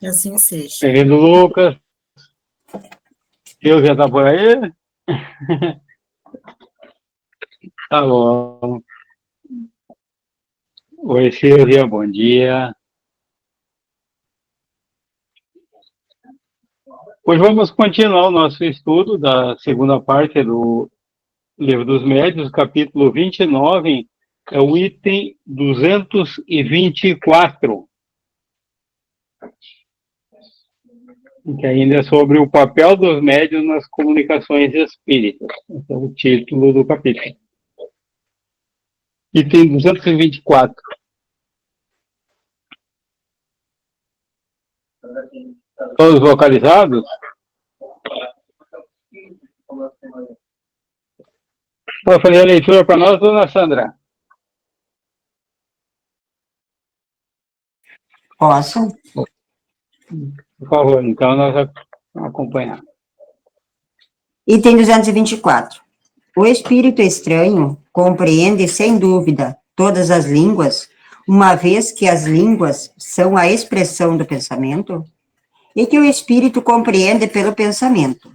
Que assim seja. Bem-vindo, Lucas. Silvia está por aí? Tá bom. Oi, Silvia, bom dia. Hoje vamos continuar o nosso estudo da segunda parte do Livro dos Médiuns, capítulo 29, é o item 224, que ainda é sobre o papel dos médiuns nas comunicações espíritas. Esse é o título do capítulo. Item 224. Todos localizados? Pode fazer a leitura para nós, dona Sandra? Posso? Por favor, então nós vamos acompanhar. Item 224. O espírito estranho compreende, sem dúvida, todas as línguas, uma vez que as línguas são a expressão do pensamento, e que o espírito compreende pelo pensamento.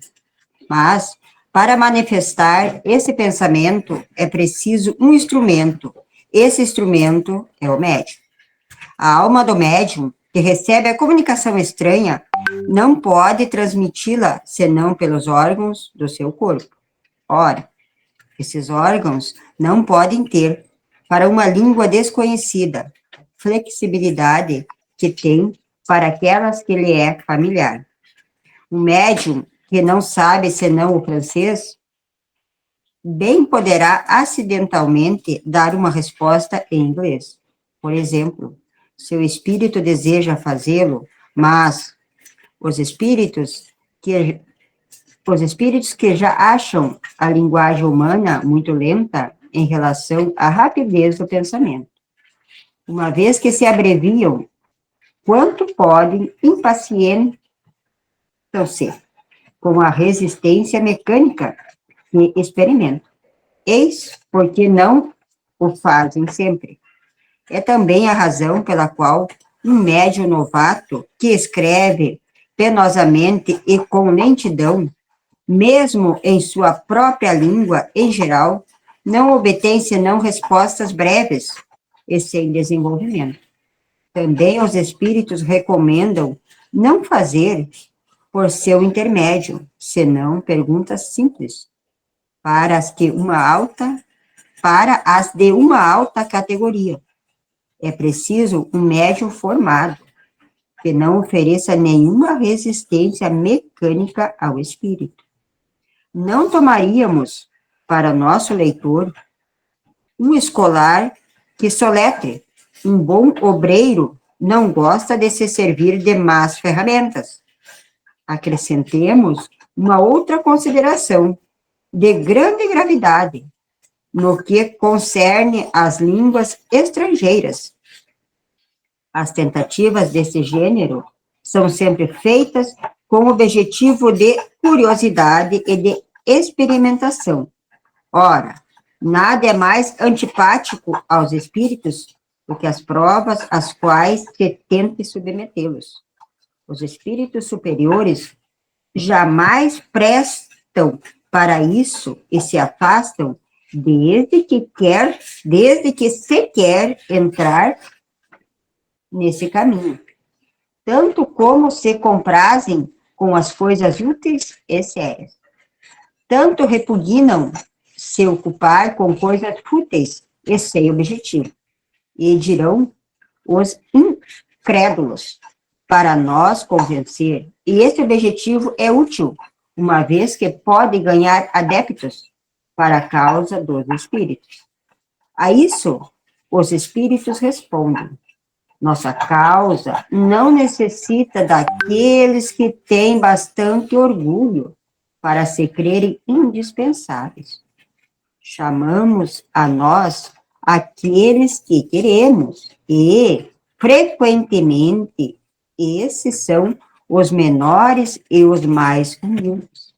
Mas, para manifestar esse pensamento, é preciso um instrumento. Esse instrumento é o médium. A alma do médium, que recebe a comunicação estranha, não pode transmiti-la senão pelos órgãos do seu corpo. Ora, esses órgãos não podem ter, para uma língua desconhecida, flexibilidade que tem para aquelas que lhe é familiar. Um médium que não sabe senão o francês, bem poderá acidentalmente dar uma resposta em inglês. Por exemplo, seu espírito deseja fazê-lo, mas os espíritos que já acham a linguagem humana muito lenta em relação à rapidez do pensamento, uma vez que se abreviam, quanto podem impacientam ser com a resistência mecânica que experimentam. Eis porque não o fazem sempre. É também a razão pela qual um médium novato que escreve penosamente e com lentidão, mesmo em sua própria língua em geral, não obtém senão respostas breves e sem desenvolvimento. Também os espíritos recomendam não fazer por seu intermédio, senão perguntas simples, para as de uma alta categoria. É preciso um médium formado, que não ofereça nenhuma resistência mecânica ao espírito. Não tomaríamos, para nosso leitor, um escolar que soletre. Um bom obreiro não gosta de se servir de más ferramentas. Acrescentemos uma outra consideração de grande gravidade, no que concerne às línguas estrangeiras. As tentativas desse gênero são sempre feitas com o objetivo de curiosidade e de experimentação. Ora, nada é mais antipático aos espíritos do que as provas às quais se tente submetê-los. Os espíritos superiores jamais prestam para isso e se afastam desde que se quer entrar nesse caminho, tanto como se comprazem com as coisas úteis e sérias, tanto repugnam se ocupar com coisas fúteis e sem objetivo, e dirão os incrédulos, para nós convencer, e esse objetivo é útil, uma vez que pode ganhar adeptos para a causa dos espíritos. A isso, os espíritos respondem: nossa causa não necessita daqueles que têm bastante orgulho para se crerem indispensáveis. Chamamos a nós aqueles que queremos e, frequentemente, esses são os menores e os mais humildes.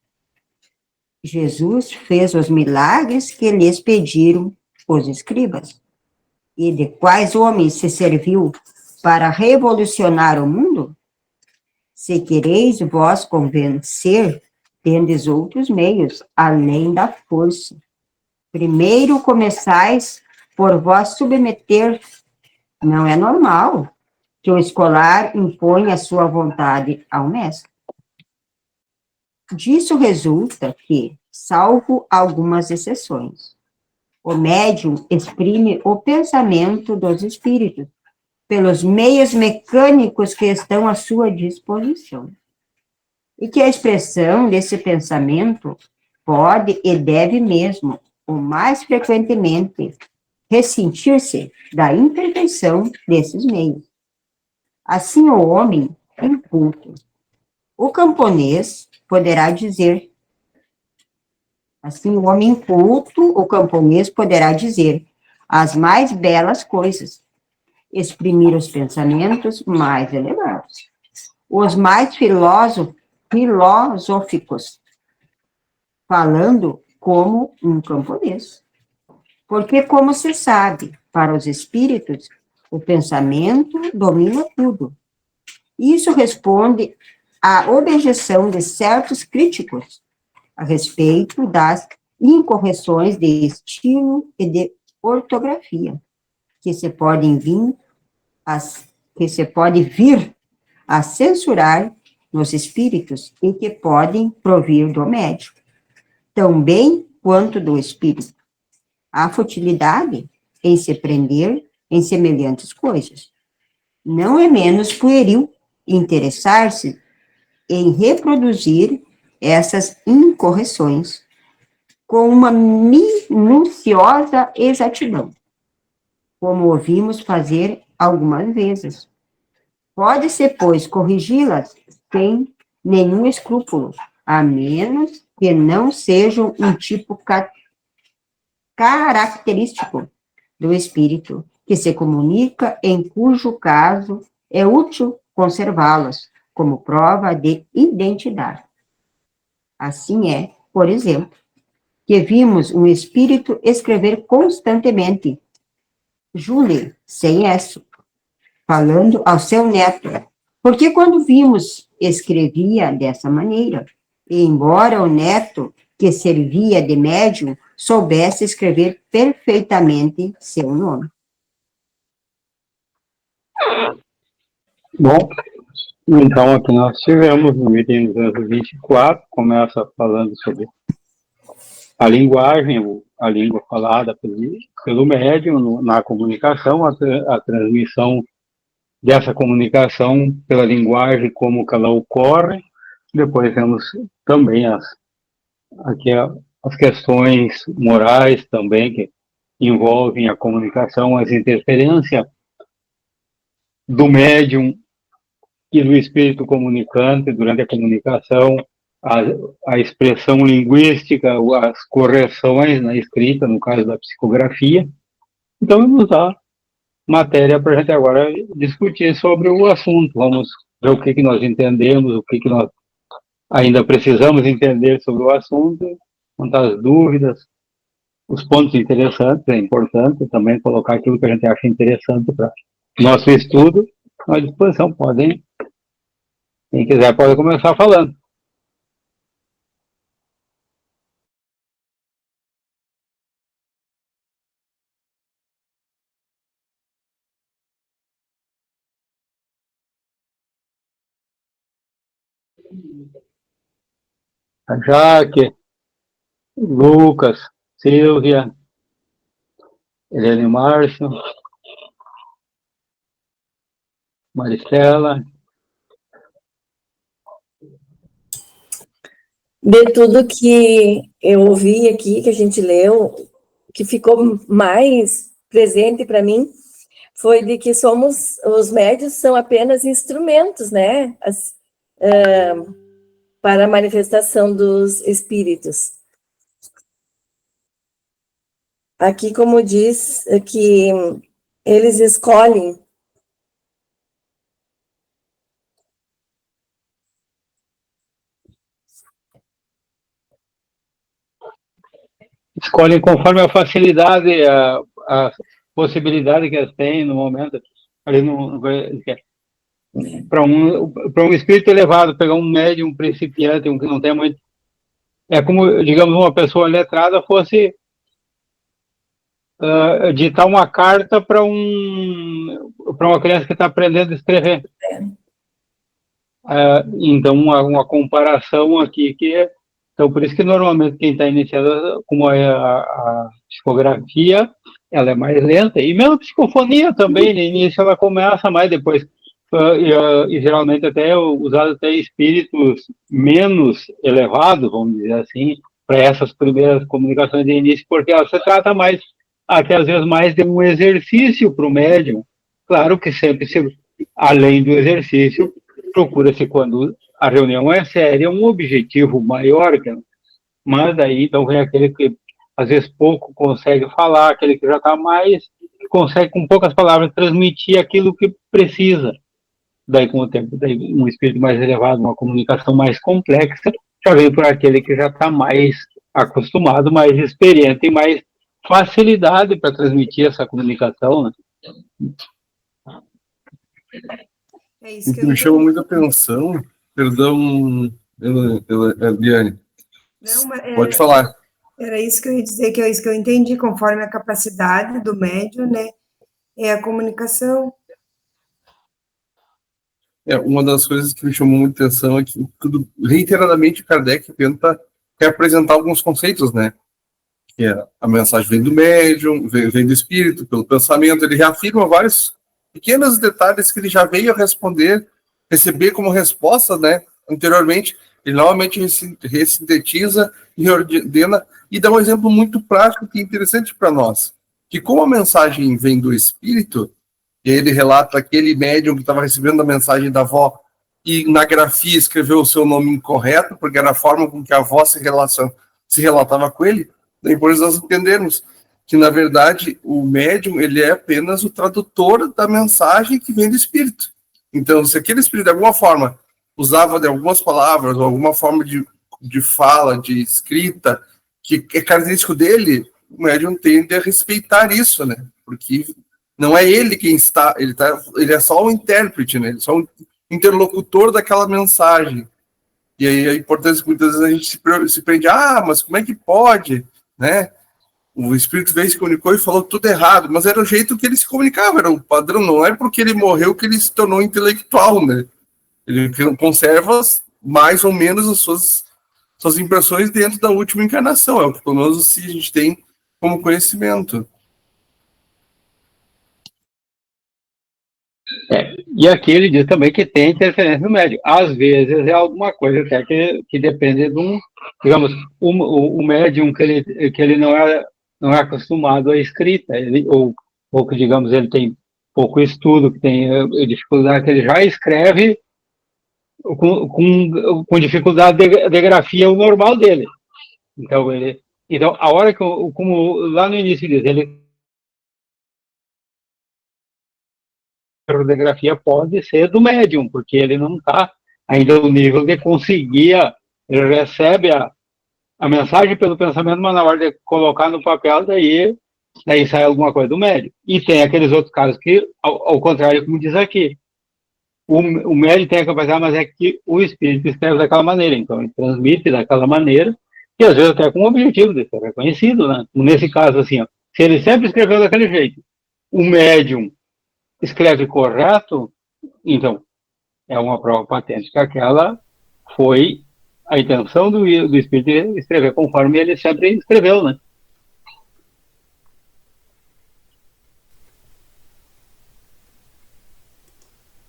Jesus fez os milagres que lhes pediram os escribas. E de quais homens se serviu para revolucionar o mundo? Se quereis vós convencer, tendes outros meios, além da força. Primeiro começais por vós submeter. Não é normal que o escolar imponha a sua vontade ao mestre. Disso resulta que, salvo algumas exceções, o médium exprime o pensamento dos espíritos pelos meios mecânicos que estão à sua disposição. E que a expressão desse pensamento pode e deve mesmo, o mais frequentemente, ressentir-se da imperfeição desses meios. Assim, o homem inculto, o camponês, poderá dizer, assim, o homem inculto, o camponês, poderá dizer as mais belas coisas, exprimir os pensamentos mais elevados, os mais filosóficos, falando como um camponês. Porque, como se sabe, para os espíritos, o pensamento domina tudo. Isso responde à objeção de certos críticos a respeito das incorreções de estilo e de ortografia, que se pode vir a censurar nos espíritos e que podem provir do médium, tão bem quanto do espírito. Há futilidade em se prender em semelhantes coisas. Não é menos pueril interessar-se em reproduzir essas incorreções com uma minuciosa exatidão, como ouvimos fazer algumas vezes. Pode-se, pois, corrigi-las sem nenhum escrúpulo, a menos que não sejam um tipo característico do espírito, que se comunica, em cujo caso é útil conservá-las como prova de identidade. Assim é, por exemplo, que vimos um espírito escrever constantemente Julie, sem S, falando ao seu neto, porque quando vimos, escrevia dessa maneira, e embora o neto, que servia de médium, soubesse escrever perfeitamente seu nome. Bom, então aqui nós tivemos no item 224, começa falando sobre a linguagem, a língua falada pelo médium na comunicação, a transmissão dessa comunicação pela linguagem, como que ela ocorre. Depois temos também as questões morais também, que envolvem a comunicação, as interferências do médium e do espírito comunicante durante a comunicação, a expressão linguística, as correções na escrita, no caso da psicografia. Então, vamos dar matéria para a gente agora discutir sobre o assunto. Vamos ver o que nós entendemos, o que nós ainda precisamos entender sobre o assunto, contar as dúvidas, os pontos interessantes. É importante também colocar aquilo que a gente acha interessante para nosso estudo à disposição. Quem quiser pode começar falando. A Jaque, Lucas, Silvia, Helene Márcio, Maristela. De tudo que eu ouvi aqui, que a gente leu, que ficou mais presente para mim, foi de que os médios são apenas instrumentos, né? Para a manifestação dos espíritos. Aqui, como diz, que eles escolhem Conforme a facilidade, a possibilidade que eles têm no momento. Ali Para um espírito elevado, pegar um médium, um principiante, um que não tem muito. É como, digamos, uma pessoa letrada fosse ditar uma carta para uma criança que está aprendendo a escrever. Então, uma comparação aqui então, por isso que normalmente quem está iniciando, como é a psicografia, ela é mais lenta, e mesmo a psicofonia também, no início ela começa mais, depois, e geralmente até usado até espíritos menos elevados, vamos dizer assim, para essas primeiras comunicações de início, porque ela se trata mais, até às vezes mais de um exercício para o médium, claro que sempre, além do exercício, procura-se, quando a reunião é séria, um objetivo maior, mas daí então vem aquele que às vezes pouco consegue falar, aquele que já está mais, consegue com poucas palavras transmitir aquilo que precisa. Daí com o tempo, daí um espírito mais elevado, uma comunicação mais complexa, já vem por aquele que já está mais acostumado, mais experiente e mais facilidade para transmitir essa comunicação, né? É isso O que que me chama muita atenção, perdão, Eliane, Não, pode falar. era isso que eu ia dizer, que é isso que eu entendi, conforme a capacidade do médium, né? É a comunicação. Uma das coisas que me chamou muita atenção é que reiteradamente Kardec quer apresentar alguns conceitos, né? Que a mensagem vem do médium, vem do espírito, pelo pensamento, ele reafirma vários pequenos detalhes que ele já veio a receber como resposta, né? Anteriormente, ele novamente ressintetiza e reordena e dá um exemplo muito prático que é interessante para nós, que como a mensagem vem do espírito, e ele relata aquele médium que estava recebendo a mensagem da avó e na grafia escreveu o seu nome incorreto, porque era a forma com que a avó se relatava com ele, depois nós entendermos que, na verdade, o médium ele é apenas o tradutor da mensagem que vem do espírito. Então, se aquele espírito, de alguma forma, usava de algumas palavras, ou alguma forma de fala, de escrita, que é característico dele, o médium tende a respeitar isso, né? Porque não é ele quem está, ele é só o intérprete, né? Ele é só um interlocutor daquela mensagem. E aí a importância que muitas vezes a gente se prende, mas como é que pode, né? O espírito veio, se comunicou e falou tudo errado, mas era o jeito que ele se comunicava, era o padrão, não é porque ele morreu que ele se tornou intelectual, né? Ele conserva mais ou menos as suas impressões dentro da última encarnação, é o que pelo menos a gente tem como conhecimento. E aqui ele diz também que tem interferência no médium. Às vezes é alguma coisa até que depende de digamos, o médium que ele não é acostumado à escrita, ou que, digamos, ele tem pouco estudo, que tem dificuldade, que ele já escreve com dificuldade de grafia, o normal dele. Então, a hora que, como lá no início diz, ele a radiografia pode ser do médium, porque ele não está ainda no nível de conseguir, ele recebe a mensagem pelo pensamento, mas na hora de colocar no papel, daí sai alguma coisa do médium. E tem aqueles outros casos que, ao contrário, como diz aqui, o médium tem a capacidade, mas é que o espírito escreve daquela maneira, então ele transmite daquela maneira, e às vezes até com o objetivo de ser reconhecido, né? Nesse caso, assim, ó, se ele sempre escreveu daquele jeito, o médium escreve correto, então é uma prova patente que aquela foi a intenção do espírito de escrever conforme ele sempre escreveu, né?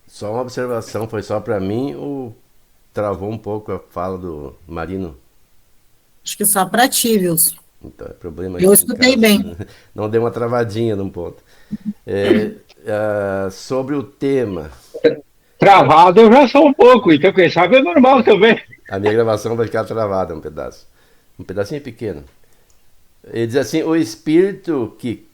Só uma observação, foi só para mim ou travou um pouco a fala do Marino? Acho que só para ti, Wilson. Então, é problema Eu escutei bem. Não deu uma travadinha num ponto. Sobre o tema. Travado eu já sou um pouco, então quem sabe é normal também. A minha gravação vai ficar travada um pedaço. Um pedacinho pequeno. Ele diz assim, o espírito que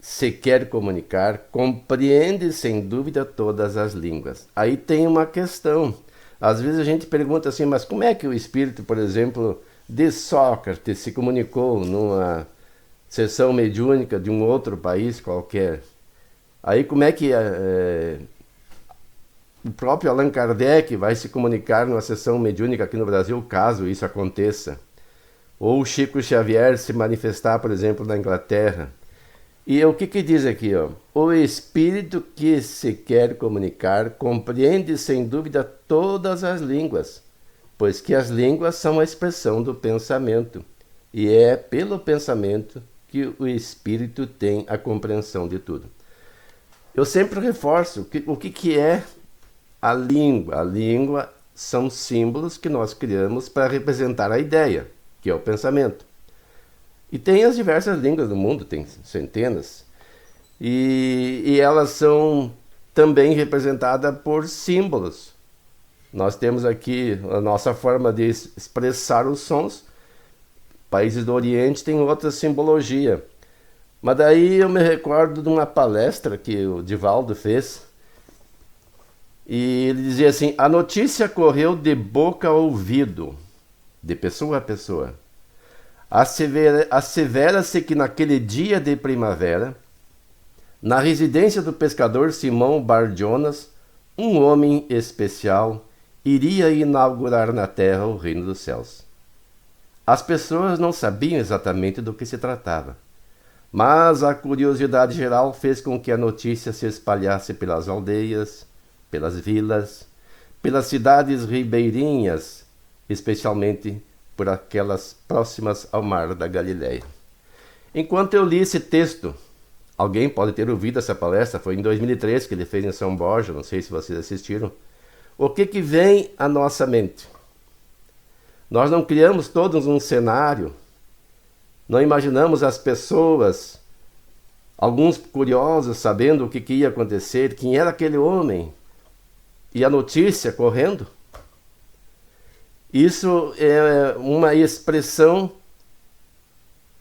se quer comunicar compreende sem dúvida todas as línguas. Aí tem uma questão. Às vezes a gente pergunta assim, mas como é que o espírito, por exemplo, de Sócrates se comunicou numa sessão mediúnica de um outro país qualquer? Aí como é que o próprio Allan Kardec vai se comunicar numa sessão mediúnica aqui no Brasil, caso isso aconteça. Ou o Chico Xavier se manifestar, por exemplo, na Inglaterra. E o que diz aqui? Ó? O espírito que se quer comunicar compreende sem dúvida todas as línguas, pois que as línguas são a expressão do pensamento, e é pelo pensamento que o espírito tem a compreensão de tudo. Eu sempre reforço o que é a língua. A língua são símbolos que nós criamos para representar a ideia, que é o pensamento. E tem as diversas línguas do mundo, tem centenas, e elas são também representadas por símbolos. Nós temos aqui a nossa forma de expressar os sons. Países do Oriente têm outra simbologia. Mas daí eu me recordo de uma palestra que o Divaldo fez, e ele dizia assim: a notícia correu de boca a ouvido, de pessoa a pessoa. Assevera-se que naquele dia de primavera, na residência do pescador Simão Bar-Jonas, um homem especial iria inaugurar na terra o reino dos céus. As pessoas não sabiam exatamente do que se tratava, mas a curiosidade geral fez com que a notícia se espalhasse pelas aldeias, pelas vilas, pelas cidades ribeirinhas, especialmente por aquelas próximas ao mar da Galileia. Enquanto eu li esse texto, alguém pode ter ouvido essa palestra, foi em 2003 que ele fez em São Borja, não sei se vocês assistiram. O que vem à nossa mente? Nós não criamos todos um cenário, não imaginamos as pessoas, alguns curiosos sabendo o que ia acontecer, quem era aquele homem, e a notícia correndo. Isso é uma expressão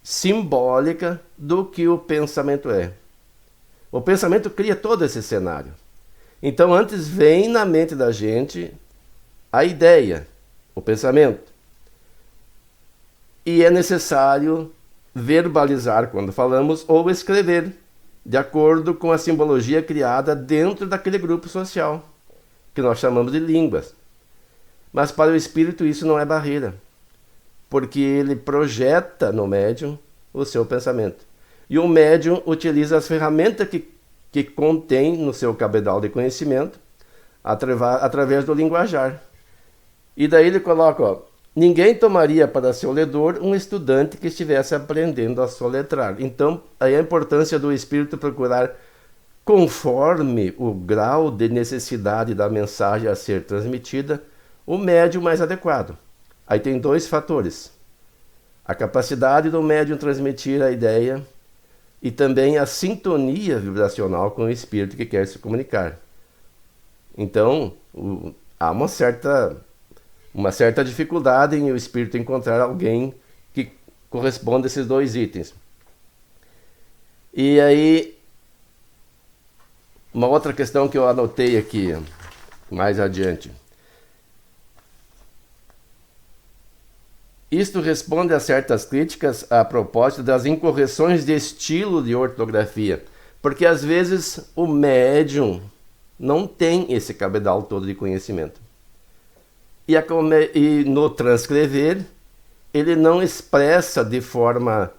simbólica do que o pensamento é. O pensamento cria todo esse cenário. Então, antes vem na mente da gente a ideia, o pensamento. E é necessário verbalizar quando falamos ou escrever, de acordo com a simbologia criada dentro daquele grupo social, que nós chamamos de línguas. Mas para o espírito isso não é barreira, porque ele projeta no médium o seu pensamento. E o médium utiliza as ferramentas que contém no seu cabedal de conhecimento através do linguajar. E daí ele coloca, ó, ninguém tomaria para seu ledor um estudante que estivesse aprendendo a soletrar. Então, aí a importância do espírito procurar, conforme o grau de necessidade da mensagem a ser transmitida, o médium mais adequado. Aí tem dois fatores: a capacidade do médium transmitir a ideia e também a sintonia vibracional com o espírito que quer se comunicar. Então, há uma certa dificuldade em o espírito encontrar alguém que corresponda a esses dois itens. E aí, uma outra questão que eu anotei aqui, mais adiante. Isto responde a certas críticas a propósito das incorreções de estilo de ortografia, porque às vezes o médium não tem esse cabedal todo de conhecimento. E no transcrever, ele não expressa de forma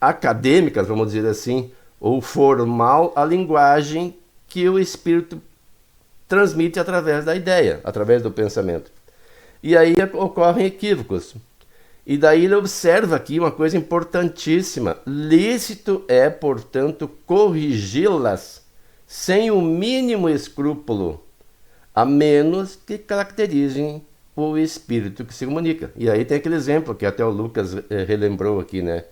acadêmica, vamos dizer assim, ou formal, a linguagem que o espírito transmite através da ideia, através do pensamento. E aí ocorrem equívocos. E daí ele observa aqui uma coisa importantíssima: lícito é, portanto, corrigi-las sem o mínimo escrúpulo, a menos que caracterizem o espírito que se comunica. E aí tem aquele exemplo que até o Lucas relembrou aqui, né?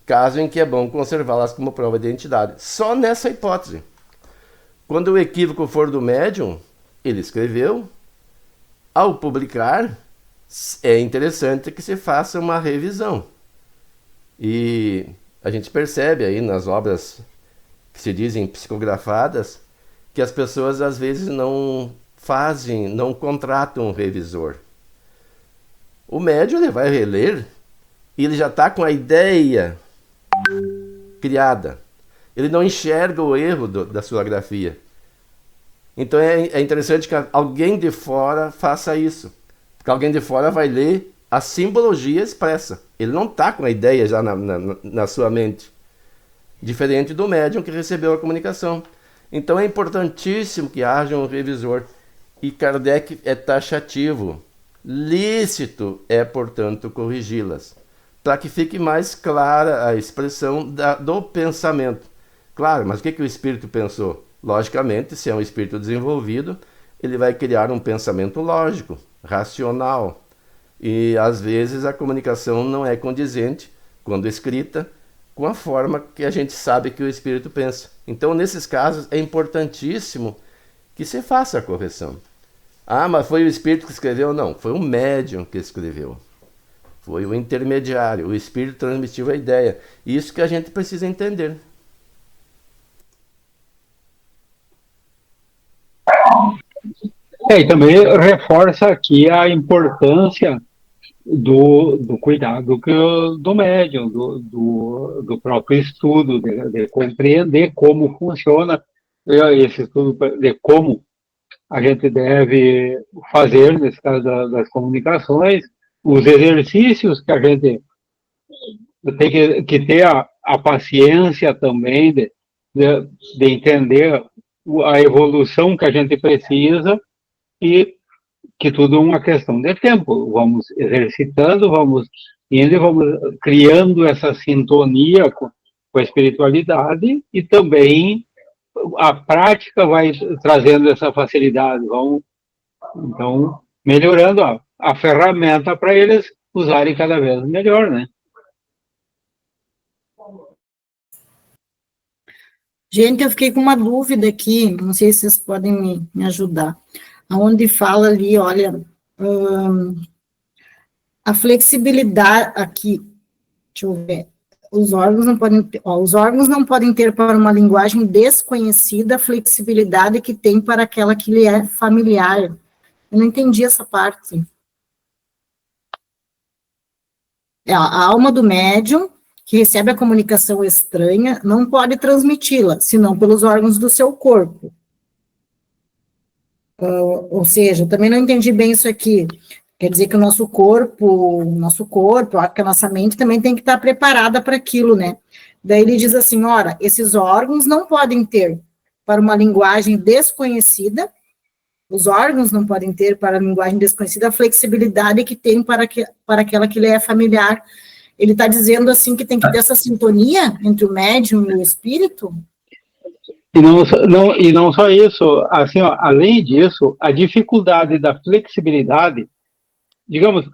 Caso em que é bom conservá-las como prova de identidade. Só nessa hipótese. Quando o equívoco for do médium, ele escreveu. Ao publicar, é interessante que se faça uma revisão. E a gente percebe aí nas obras que se dizem psicografadas, que as pessoas às vezes não contratam um revisor. O médium ele vai reler e ele já está com a ideia criada. Ele não enxerga o erro da sua grafia. Então é interessante que alguém de fora faça isso. Porque alguém de fora vai ler a simbologia expressa. Ele não está com a ideia já na sua mente. Diferente do médium que recebeu a comunicação. Então é importantíssimo que haja um revisor. E Kardec é taxativo. Lícito é, portanto, corrigi-las, para que fique mais clara a expressão do pensamento. Claro, mas o que o espírito pensou? Logicamente, se é um espírito desenvolvido, ele vai criar um pensamento lógico, racional. E, às vezes, a comunicação não é condizente, quando escrita, com a forma que a gente sabe que o espírito pensa. Então, nesses casos, é importantíssimo que se faça a correção. Ah, mas foi o espírito que escreveu? Não, foi o médium que escreveu. Foi o intermediário, o espírito transmitiu a ideia. Isso que a gente precisa entender. E também reforça aqui a importância do cuidado do médium, do próprio estudo, de compreender como funciona esse estudo, de como a gente deve fazer, nesse caso das comunicações, os exercícios que a gente tem que ter a paciência também de entender a evolução que a gente precisa e que tudo é uma questão de tempo. Vamos exercitando, vamos indo e vamos criando essa sintonia com a espiritualidade e também a prática vai trazendo essa facilidade. Vão, então, melhorando a ferramenta para eles usarem cada vez melhor, né? Gente, eu fiquei com uma dúvida aqui, não sei se vocês podem me ajudar. Onde fala ali, olha, a flexibilidade aqui, deixa eu ver, os órgãos não podem ter para uma linguagem desconhecida a flexibilidade que tem para aquela que lhe é familiar. Eu não entendi essa parte. A alma do médium, que recebe a comunicação estranha, não pode transmiti-la, senão pelos órgãos do seu corpo. Ou seja, eu também não entendi bem isso aqui. Quer dizer que o nosso corpo, que a nossa mente também tem que estar preparada para aquilo, né? Daí ele diz assim, ora, esses órgãos não podem ter para uma linguagem desconhecida, os órgãos não podem ter para a linguagem desconhecida a flexibilidade que tem para aquela que lhe é familiar. Ele está dizendo assim que tem que ter essa sintonia entre o médium e o espírito? E não só isso, assim, ó, além disso, a dificuldade da flexibilidade, digamos,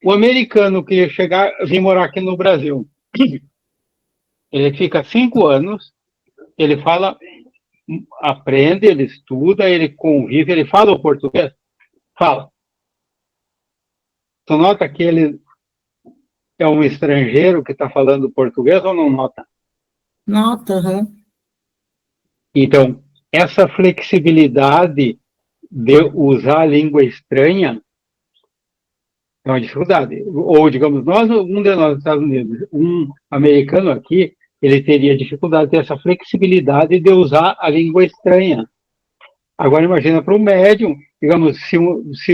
o americano que vir morar aqui no Brasil, ele fica 5 anos, ele fala, aprende, ele estuda, ele convive, ele fala o português? Fala. Tu nota que ele é um estrangeiro que está falando português ou não nota? Nota, uhum. Então, essa flexibilidade de usar a língua estranha é uma dificuldade. Ou, digamos, um de nós, Estados Unidos, um americano aqui, ele teria dificuldade de ter essa flexibilidade de usar a língua estranha. Agora, imagina para o médium, digamos, se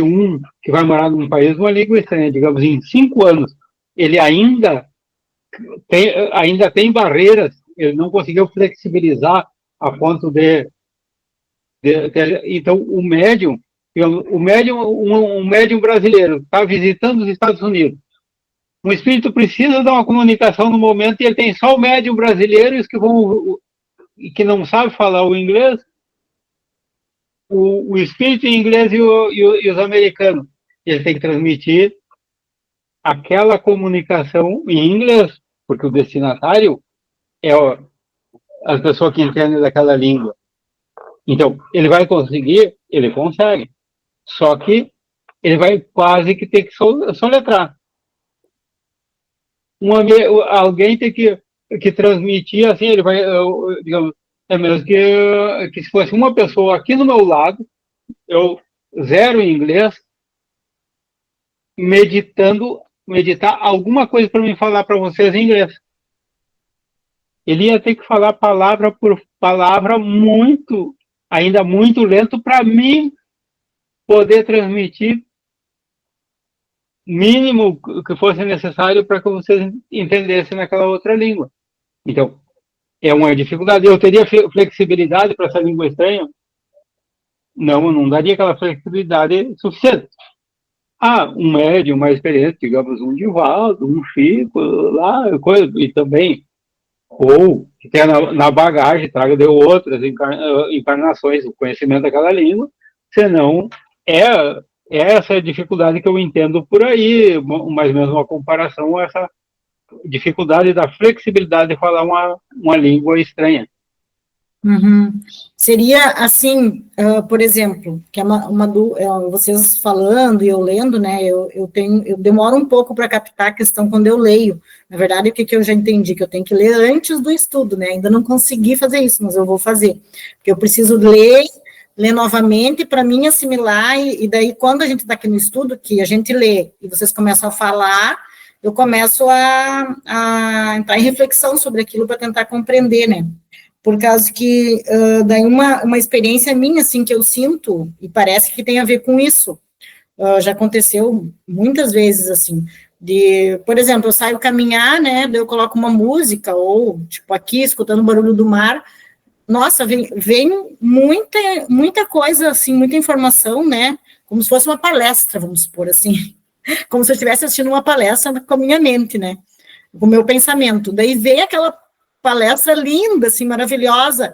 um que vai morar num país, uma língua estranha, digamos, em 5 anos, ele ainda tem barreiras, ele não conseguiu flexibilizar a ponto então o médium brasileiro está visitando os Estados Unidos, um espírito precisa dar uma comunicação no momento e ele tem só o médium brasileiro e que não sabe falar o inglês, o espírito em inglês e os americanos, ele tem que transmitir aquela comunicação em inglês, porque o destinatário é as pessoas que entendem daquela língua. Então, ele vai conseguir, ele consegue. Só que ele vai quase que ter que soletrar. Alguém tem que transmitir, assim, ele vai, digamos, é mesmo que se fosse uma pessoa aqui no meu lado, eu zero em inglês, meditar alguma coisa para me falar para vocês em inglês. Ele ia ter que falar palavra por palavra muito ainda muito lento para mim poder transmitir mínimo que fosse necessário para que vocês entendessem naquela outra língua. Então, é uma dificuldade. Eu teria flexibilidade para essa língua estranha? Não, eu não daria aquela flexibilidade suficiente. Um médium mais experiente, digamos, um Divaldo, um Chico, lá, coisa, e também, ou que tenha na bagagem, traga de outras encarnações o conhecimento daquela língua, senão é essa dificuldade que eu entendo por aí, mais ou menos uma comparação a essa dificuldade da flexibilidade de falar uma língua estranha. Uhum. Seria assim, por exemplo, que é vocês falando e eu lendo, né, eu demoro um pouco para captar a questão quando eu leio. Na verdade, o que eu já entendi? Que eu tenho que ler antes do estudo, né, ainda não consegui fazer isso, mas eu vou fazer, porque eu preciso ler novamente para mim assimilar, e daí quando a gente está aqui no estudo, que a gente lê e vocês começam a falar, eu começo a entrar em reflexão sobre aquilo para tentar compreender, né. Por causa que, daí uma experiência minha, assim, que eu sinto, e parece que tem a ver com isso, já aconteceu muitas vezes, assim, por exemplo, eu saio caminhar, né, daí eu coloco uma música, ou, tipo, aqui, escutando o barulho do mar, nossa, vem muita coisa, assim, muita informação, né, como se fosse uma palestra, vamos supor, assim, como se eu estivesse assistindo uma palestra com a minha mente, né, com o meu pensamento, daí vem aquela palestra linda, assim, maravilhosa,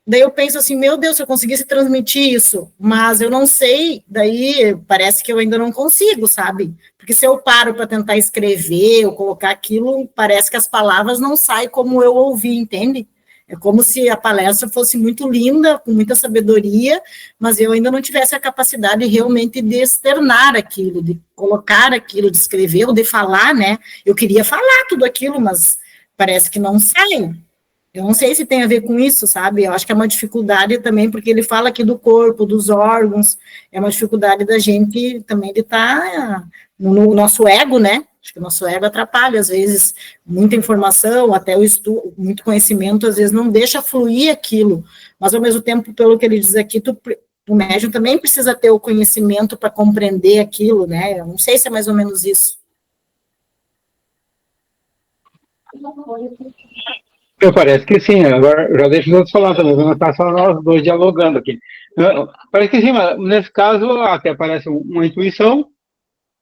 daí eu penso assim, meu Deus, se eu conseguisse transmitir isso, mas eu não sei, daí parece que eu ainda não consigo, sabe, porque se eu paro para tentar escrever ou colocar aquilo, parece que as palavras não saem como eu ouvi, entende? É como se a palestra fosse muito linda, com muita sabedoria, mas eu ainda não tivesse a capacidade realmente de externar aquilo, de colocar aquilo, de escrever ou de falar, né, eu queria falar tudo aquilo, mas parece que não sai. Eu não sei se tem a ver com isso, sabe? Eu acho que é uma dificuldade também, porque ele fala aqui do corpo, dos órgãos, é uma dificuldade da gente também de estar no nosso ego, né? Acho que o nosso ego atrapalha, às vezes, muita informação, até o estudo, muito conhecimento, às vezes não deixa fluir aquilo, mas ao mesmo tempo, pelo que ele diz aqui, o médium também precisa ter o conhecimento para compreender aquilo, né? Eu não sei se é mais ou menos isso. Eu parece que sim, agora já deixa os outros falar também, vamos estar só nós dois dialogando aqui. Parece que sim, mas nesse caso até parece uma intuição,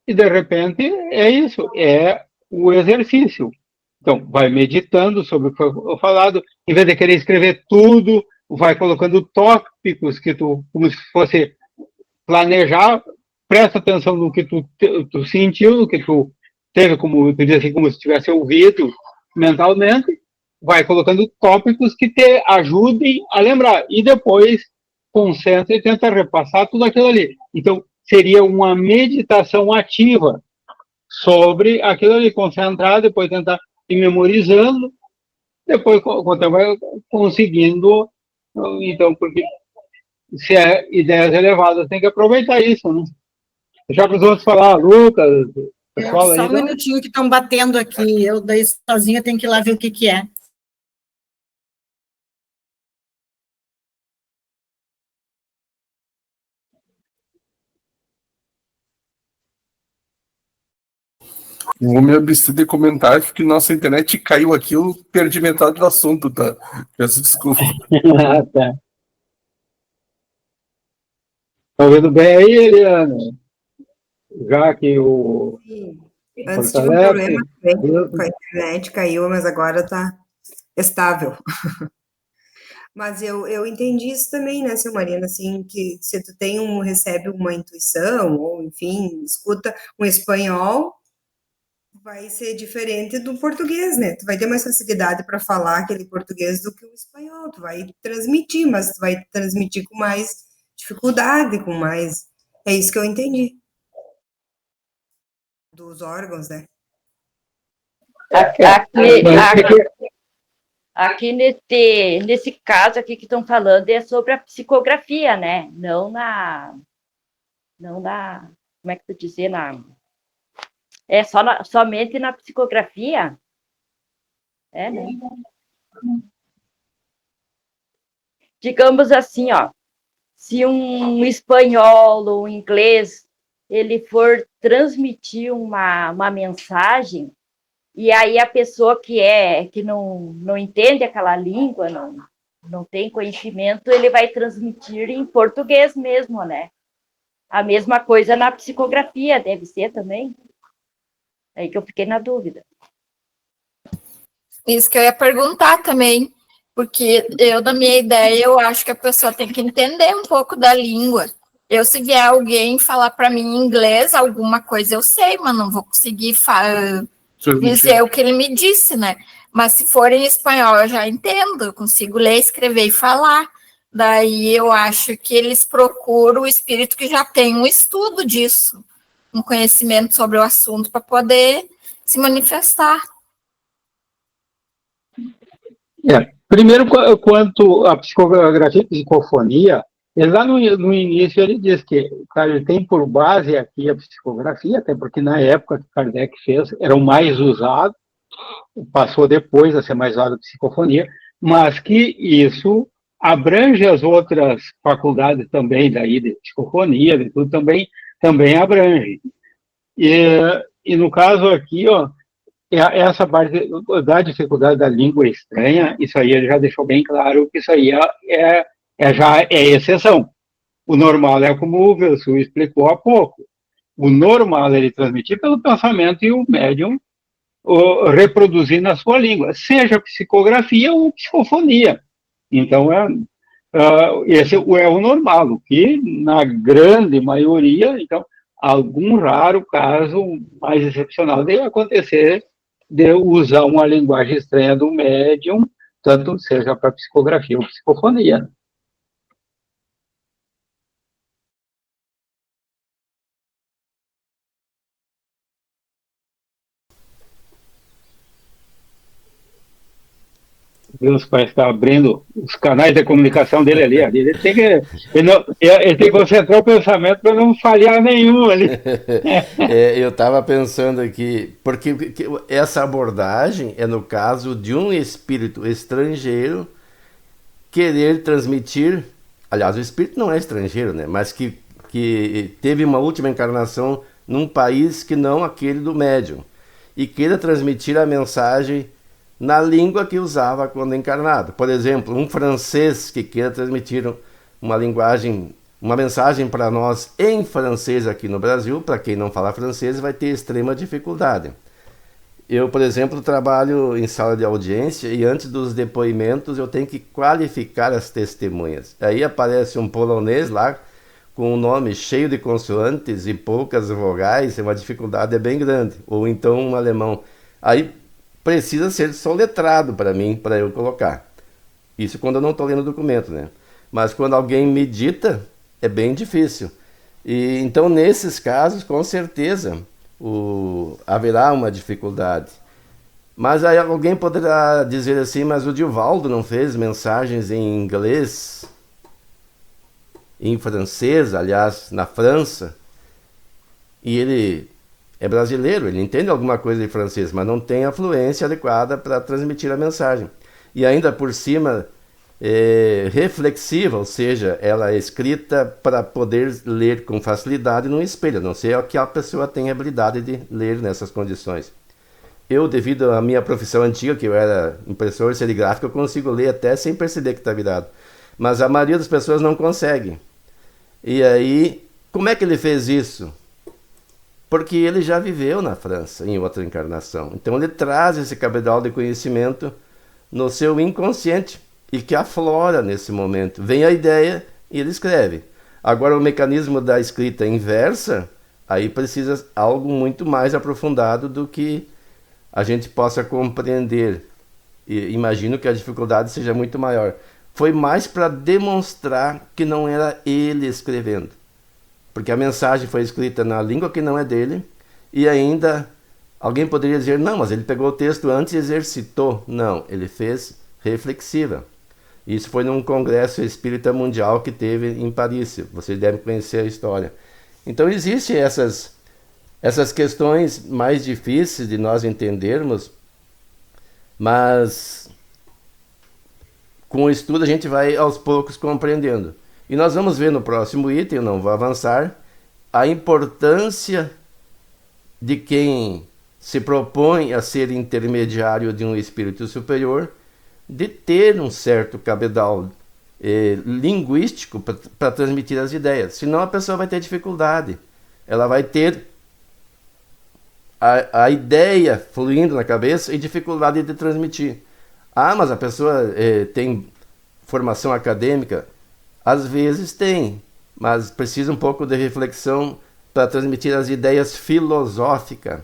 e de repente é isso, é o exercício. Então, vai meditando sobre o que foi falado, em vez de querer escrever tudo, vai colocando tópicos que tu, como se fosse planejar, presta atenção no que tu sentiu, no que tu teve, como tu diz assim, como se tivesse ouvido mentalmente, vai colocando tópicos que te ajudem a lembrar. E depois concentra e tenta repassar tudo aquilo ali. Então, seria uma meditação ativa sobre aquilo ali, concentrar, depois tentar ir memorizando, depois quando vai conseguindo. Então, porque se é ideias elevadas, tem que aproveitar isso, né? Já para os outros falar, Lucas, pessoal aí. Só um minutinho que estão batendo aqui, eu daí sozinha tenho que ir lá ver o que é. Vou me abster de comentários, porque nossa internet caiu aqui, eu perdi metade do assunto, tá? Peço desculpa. Tá. Tá ouvindo bem aí, Eliana? Já que o... Antes tive um problema com a internet, caiu, mas agora está estável. Mas eu entendi isso também, né, seu Marina, assim, que se tu recebe uma intuição, ou enfim, escuta um espanhol, vai ser diferente do português, né? Tu vai ter mais facilidade para falar aquele português do que o espanhol. Tu vai transmitir, mas tu vai transmitir com mais dificuldade, com mais... É isso que eu entendi. Dos órgãos, né? Aqui nesse caso aqui que estão falando é sobre a psicografia, né? Não na, como é que tu dizer, somente na psicografia, né? Digamos assim, ó, se um espanhol ou um inglês ele for transmitir uma mensagem, e aí a pessoa que não entende aquela língua, não tem conhecimento, ele vai transmitir em português mesmo, né? A mesma coisa na psicografia, deve ser também. Aí que eu fiquei na dúvida. Isso que eu ia perguntar também, porque eu, na minha ideia, eu acho que a pessoa tem que entender um pouco da língua. Eu, se vier alguém falar para mim em inglês, alguma coisa eu sei, mas não vou conseguir dizer o que ele me disse, né? Mas se for em espanhol, eu já entendo, eu consigo ler, escrever e falar. Daí eu acho que eles procuram o espírito que já tem um estudo disso, um conhecimento sobre o assunto para poder se manifestar. Primeiro, quanto à psicografia e psicofonia, lá no início ele diz que, cara, ele tem por base aqui a psicografia, até porque na época que Kardec fez, era o mais usado, passou depois a ser mais usado a psicofonia, mas que isso abrange as outras faculdades também, daí de psicofonia, de tudo, também abrange. E no caso aqui, ó, essa parte da dificuldade da língua estranha, isso aí ele já deixou bem claro que isso aí já é exceção. O normal é como o Wilson explicou há pouco. O normal é ele transmitir pelo pensamento e o médium reproduzir na sua língua, seja psicografia ou psicofonia. Então, esse é o normal, o que na grande maioria, então, algum raro caso mais excepcional deve acontecer de usar uma linguagem estranha do médium, tanto seja para psicografia ou psicofonia. Deus parece estar abrindo os canais de comunicação dele ali. Ele tem que concentrar o pensamento para não falhar nenhum ali. Eu estava pensando aqui, porque essa abordagem é no caso de um espírito estrangeiro querer transmitir, aliás, o espírito não é estrangeiro, né? Mas que teve uma última encarnação num país que não aquele do médium, e queira transmitir a mensagem na língua que usava quando encarnado. Por exemplo, um francês que queira transmitir uma mensagem para nós em francês aqui no Brasil, para quem não fala francês, vai ter extrema dificuldade. Eu, por exemplo, trabalho em sala de audiência e antes dos depoimentos eu tenho que qualificar as testemunhas. Aí aparece um polonês lá com um nome cheio de consoantes e poucas vogais, uma dificuldade bem grande. Ou então um alemão. Aí precisa ser soletrado para mim, para eu colocar. Isso quando eu não estou lendo o documento, né? Mas quando alguém me dita, é bem difícil. E então, nesses casos, com certeza, haverá uma dificuldade. Mas aí alguém poderá dizer assim, mas o Divaldo não fez mensagens em inglês, em francês, aliás, na França, e ele é brasileiro, ele entende alguma coisa de francês, mas não tem a fluência adequada para transmitir a mensagem. E ainda por cima, reflexiva, ou seja, ela é escrita para poder ler com facilidade no espelho, a não ser que a pessoa tenha habilidade de ler nessas condições. Eu, devido à minha profissão antiga, que eu era impressor serigráfico, eu consigo ler até sem perceber que está virado. Mas a maioria das pessoas não consegue. E aí, como é que ele fez isso? Porque ele já viveu na França, em outra encarnação. Então ele traz esse cabedal de conhecimento no seu inconsciente e que aflora nesse momento. Vem a ideia e ele escreve. Agora o mecanismo da escrita inversa, aí precisa algo muito mais aprofundado do que a gente possa compreender. E imagino que a dificuldade seja muito maior. Foi mais para demonstrar que não era ele escrevendo. Porque a mensagem foi escrita na língua que não é dele, e ainda alguém poderia dizer, não, mas ele pegou o texto antes e exercitou. Não, ele fez reflexiva. Isso foi num congresso espírita mundial que teve em Paris, vocês devem conhecer a história. Então existem essas questões mais difíceis de nós entendermos, mas com o estudo a gente vai aos poucos compreendendo. E nós vamos ver no próximo item, eu não vou avançar, a importância de quem se propõe a ser intermediário de um espírito superior, de ter um certo cabedal linguístico para transmitir as ideias. Senão a pessoa vai ter dificuldade. Ela vai ter a ideia fluindo na cabeça e dificuldade de transmitir. Ah, mas a pessoa tem formação acadêmica? Às vezes tem, mas precisa um pouco de reflexão para transmitir as ideias filosóficas,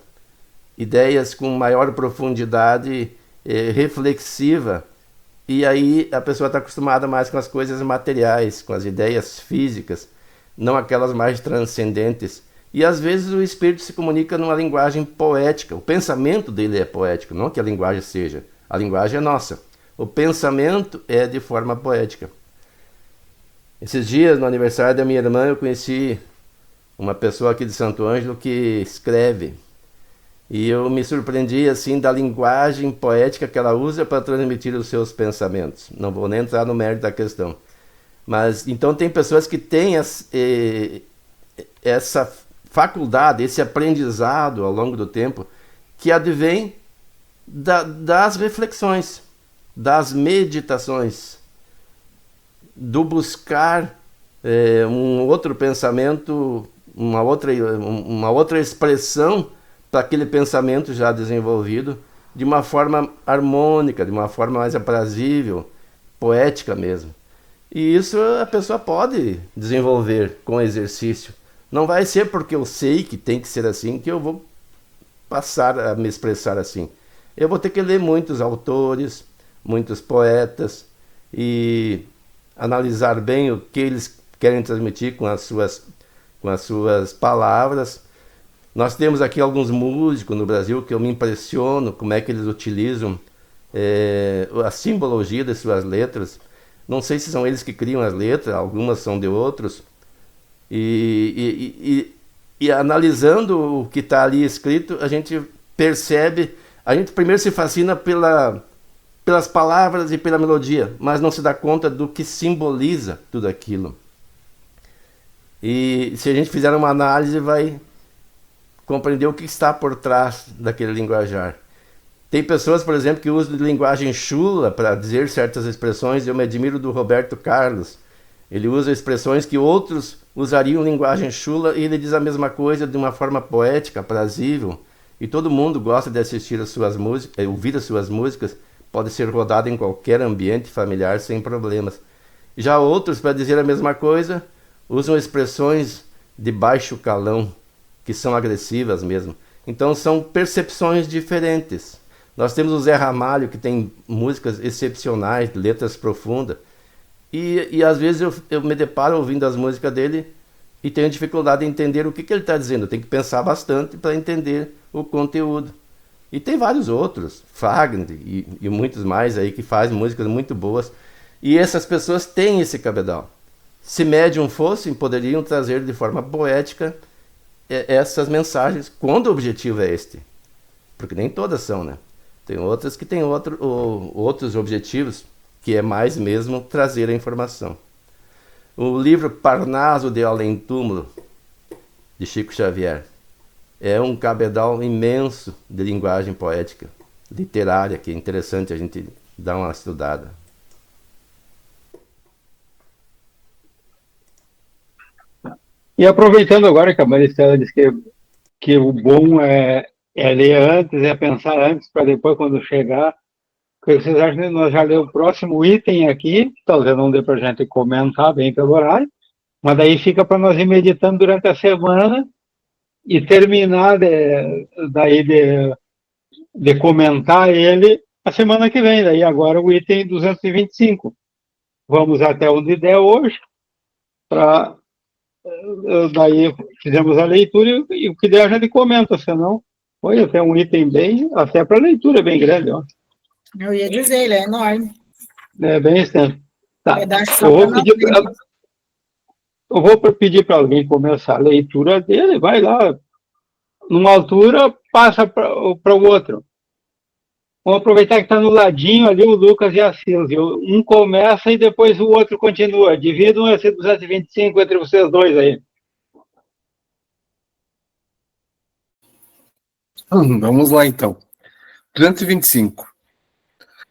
ideias com maior profundidade reflexiva. E aí a pessoa está acostumada mais com as coisas materiais, com as ideias físicas, não aquelas mais transcendentes. E às vezes o espírito se comunica numa linguagem poética. O pensamento dele é poético, não que a linguagem seja. A linguagem é nossa. O pensamento é de forma poética. Esses dias, no aniversário da minha irmã, eu conheci uma pessoa aqui de Santo Ângelo que escreve. E eu me surpreendi assim da linguagem poética que ela usa para transmitir os seus pensamentos. Não vou nem entrar no mérito da questão. Mas então tem pessoas que têm essa faculdade, esse aprendizado ao longo do tempo, que advém das reflexões, das meditações, do buscar um outro pensamento, uma outra expressão para aquele pensamento já desenvolvido, de uma forma harmônica, de uma forma mais aprazível, poética mesmo. E isso a pessoa pode desenvolver com exercício. Não vai ser porque eu sei que tem que ser assim que eu vou passar a me expressar assim. Eu vou ter que ler muitos autores, muitos poetas e analisar bem o que eles querem transmitir com as suas palavras. Nós temos aqui alguns músicos no Brasil que eu me impressiono como é que eles utilizam a simbologia das suas letras. Não sei se são eles que criam as letras, algumas são de outros. E analisando o que está ali escrito, a gente percebe, a gente primeiro se fascina pelas palavras e pela melodia, mas não se dá conta do que simboliza tudo aquilo. E se a gente fizer uma análise, vai compreender o que está por trás daquele linguajar. Tem pessoas, por exemplo, que usam linguagem chula para dizer certas expressões. Eu me admiro do Roberto Carlos. Ele usa expressões que outros usariam linguagem chula e ele diz a mesma coisa de uma forma poética, aprazível. E todo mundo gosta de assistir as suas músicas, ouvir as suas músicas. Pode ser rodado em qualquer ambiente familiar sem problemas. Já outros, para dizer a mesma coisa, usam expressões de baixo calão, que são agressivas mesmo. Então são percepções diferentes. Nós temos o Zé Ramalho, que tem músicas excepcionais, letras profundas. E às vezes eu me deparo ouvindo as músicas dele e tenho dificuldade em entender o que ele está dizendo. Eu tenho que pensar bastante para entender o conteúdo. E tem vários outros, Fagner e muitos mais aí que fazem músicas muito boas. E essas pessoas têm esse cabedal. Se médium fossem, poderiam trazer de forma poética essas mensagens, quando o objetivo é este. Porque nem todas são, né? Tem outras que têm outros objetivos, que é mais mesmo trazer a informação. O livro Parnaso de Além Túmulo, de Chico Xavier, é um cabedal imenso de linguagem poética, literária, que é interessante a gente dar uma estudada. E aproveitando agora que a Maristela disse que o bom é ler antes, é pensar antes, para depois, quando chegar. O que vocês acham? Nós já lemos o próximo item aqui, talvez não dê para a gente comentar bem pelo horário, mas daí fica para nós ir meditando durante a semana e terminar de comentar ele a semana que vem. Daí agora o item 225. Vamos até onde der hoje, daí fizemos a leitura e o que der a gente comenta, senão foi até um item bem, até para leitura bem grande, ó. Eu ia dizer, ele é enorme. É bem extenso. Tá. Eu vou pedir para alguém começar a leitura dele, vai lá, numa altura, passa para o outro. Vamos aproveitar que está no ladinho ali o Lucas e a Silvia. Um começa e depois o outro continua. Dividam esse 225 entre vocês dois aí. Vamos lá, então. 225.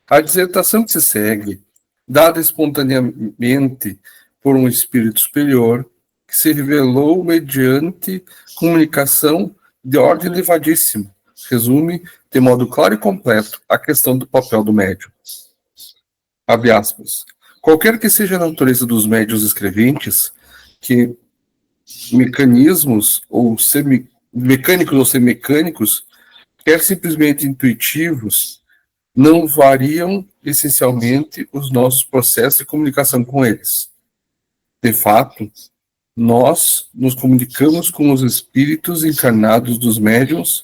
A dissertação que se segue, dada espontaneamente por um espírito superior, que se revelou mediante comunicação de ordem elevadíssima, resume de modo claro e completo a questão do papel do médium. Abre aspas. Qualquer que seja a natureza dos médiuns escreventes, que mecanismos ou mecânicos ou semicânicos, quer simplesmente intuitivos, não variam essencialmente os nossos processos de comunicação com eles. De fato, nós nos comunicamos com os espíritos encarnados dos médiuns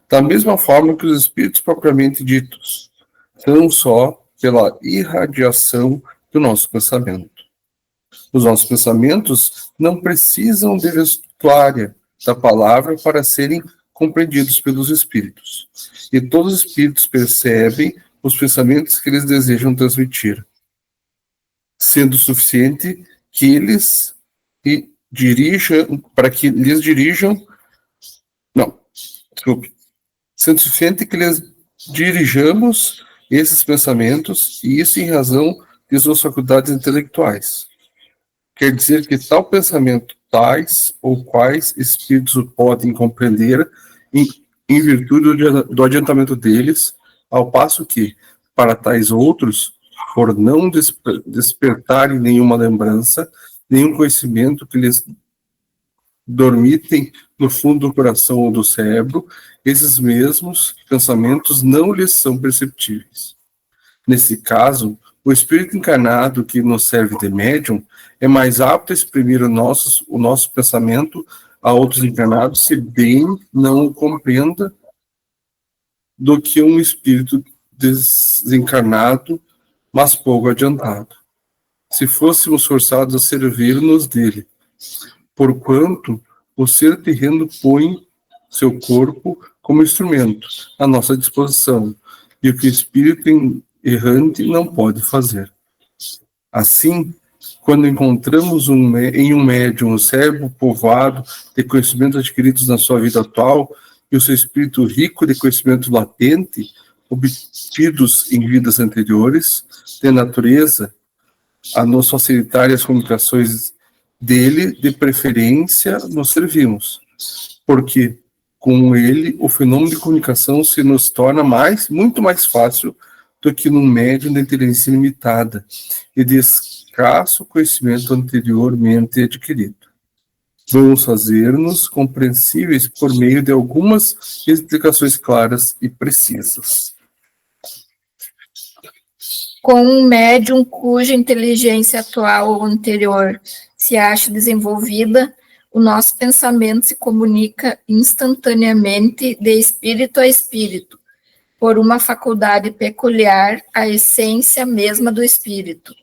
da mesma forma que os espíritos propriamente ditos, não só pela irradiação do nosso pensamento. Os nossos pensamentos não precisam de vestuária da palavra para serem compreendidos pelos espíritos. E todos os espíritos percebem os pensamentos que eles desejam transmitir, sendo suficiente que eles dirijam, para que lhes dirijam, sendo suficiente que lhes dirijamos esses pensamentos, e isso em razão de suas faculdades intelectuais. Quer dizer que tal pensamento, tais ou quais espíritos o podem compreender em virtude do adiantamento deles, ao passo que, para tais outros, por não despertarem nenhuma lembrança, nenhum conhecimento que lhes dormitem no fundo do coração ou do cérebro, esses mesmos pensamentos não lhes são perceptíveis. Nesse caso, o espírito encarnado que nos serve de médium é mais apto a exprimir o nosso pensamento a outros encarnados, se bem não o compreenda, do que um espírito desencarnado, mas pouco adiantado, se fôssemos forçados a servir-nos dele, porquanto o ser terreno põe seu corpo como instrumento à nossa disposição, e o que o espírito errante não pode fazer. Assim, quando encontramos em um médium o cérebro povoado de conhecimentos adquiridos na sua vida atual e o seu espírito rico de conhecimento latente, obtidos em vidas anteriores, de natureza a nos facilitar as comunicações dele, de preferência nos servimos, porque com ele o fenômeno de comunicação se nos torna muito mais fácil do que num médium de inteligência limitada e de escasso conhecimento anteriormente adquirido. Vamos fazer-nos compreensíveis por meio de algumas explicações claras e precisas. Com um médium cuja inteligência atual ou anterior se acha desenvolvida, o nosso pensamento se comunica instantaneamente de espírito a espírito, por uma faculdade peculiar à essência mesma do espírito.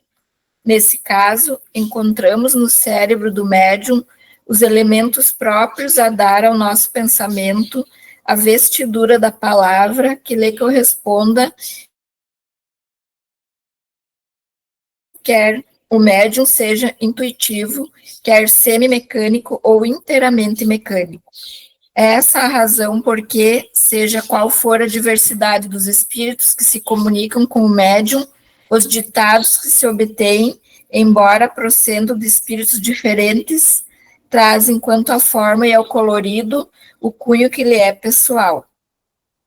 Nesse caso, encontramos no cérebro do médium os elementos próprios a dar ao nosso pensamento a vestidura da palavra que lhe corresponda, quer o médium seja intuitivo, quer semimecânico ou inteiramente mecânico. É essa a razão por que, seja qual for a diversidade dos espíritos que se comunicam com o médium, os ditados que se obtêm, embora procedam de espíritos diferentes, trazem quanto à forma e ao colorido o cunho que lhe é pessoal.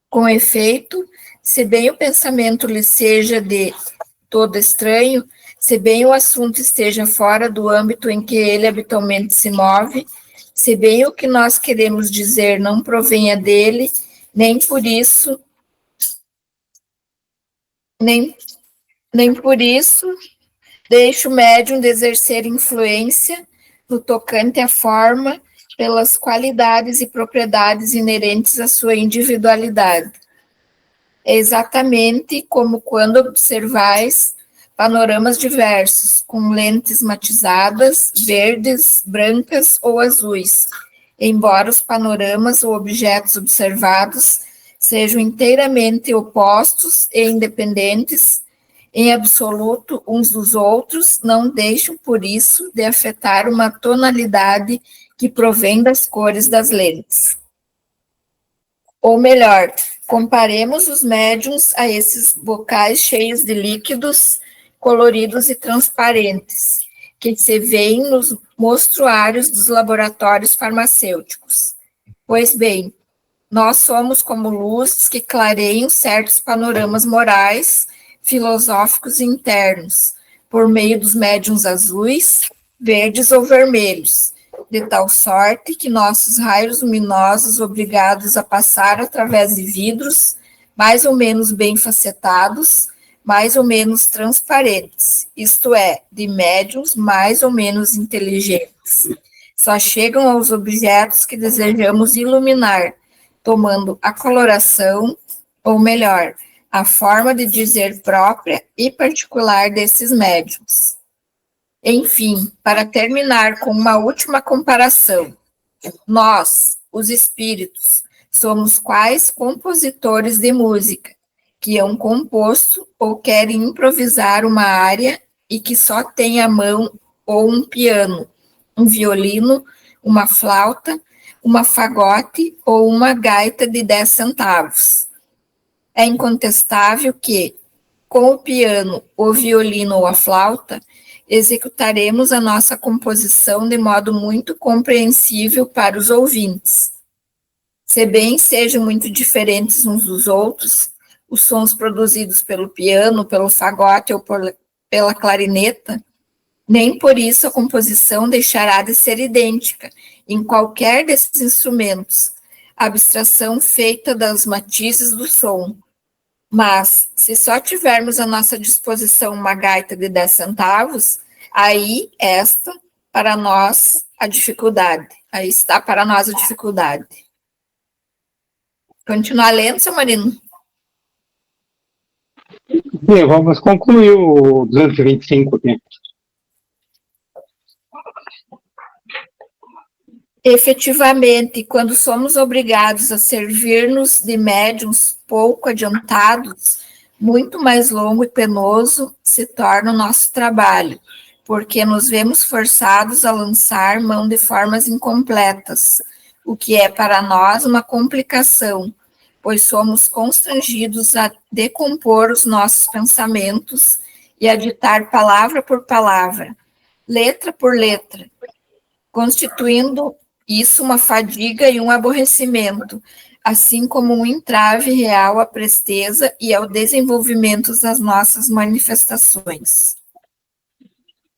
Com efeito, se bem o pensamento lhe seja de todo estranho, se bem o assunto esteja fora do âmbito em que ele habitualmente se move, se bem o que nós queremos dizer não provenha dele, nem por isso deixa o médium de exercer influência no tocante à forma pelas qualidades e propriedades inerentes à sua individualidade. É exatamente como quando observais panoramas diversos, com lentes matizadas, verdes, brancas ou azuis, embora os panoramas ou objetos observados sejam inteiramente opostos e independentes, em absoluto uns dos outros, não deixam, por isso, de afetar uma tonalidade que provém das cores das lentes. Ou melhor, comparemos os médiums a esses bocais cheios de líquidos coloridos e transparentes, que se veem nos mostruários dos laboratórios farmacêuticos. Pois bem, nós somos como luzes que clareiam certos panoramas morais, filosóficos e internos, por meio dos médiuns azuis, verdes ou vermelhos, de tal sorte que nossos raios luminosos, obrigados a passar através de vidros, mais ou menos bem facetados, mais ou menos transparentes, isto é, de médiuns mais ou menos inteligentes, só chegam aos objetos que desejamos iluminar, tomando a coloração, ou melhor, a forma de dizer própria e particular desses médiuns. Enfim, para terminar com uma última comparação, nós, os espíritos, somos quais compositores de música, que hão composto ou querem improvisar uma área e que só têm à mão ou um piano, um violino, uma flauta, uma fagote ou uma gaita de 10 centavos. É incontestável que, com o piano, o violino ou a flauta, executaremos a nossa composição de modo muito compreensível para os ouvintes. Se bem sejam muito diferentes uns dos outros, os sons produzidos pelo piano, pelo fagote ou pela clarineta, nem por isso a composição deixará de ser idêntica em qualquer desses instrumentos, abstração feita das matizes do som. Mas, se só tivermos à nossa disposição uma gaita de 10 centavos, aí esta, para nós, a dificuldade. Aí está para nós a dificuldade. Continuar lendo, seu Marino? Bem, vamos concluir o 225 aqui. Efetivamente, quando somos obrigados a servir-nos de médiuns pouco adiantados, muito mais longo e penoso se torna o nosso trabalho, porque nos vemos forçados a lançar mão de formas incompletas, o que é para nós uma complicação, pois somos constrangidos a decompor os nossos pensamentos e a ditar palavra por palavra, letra por letra, constituindo isso uma fadiga e um aborrecimento, assim como um entrave real à presteza e ao desenvolvimento das nossas manifestações.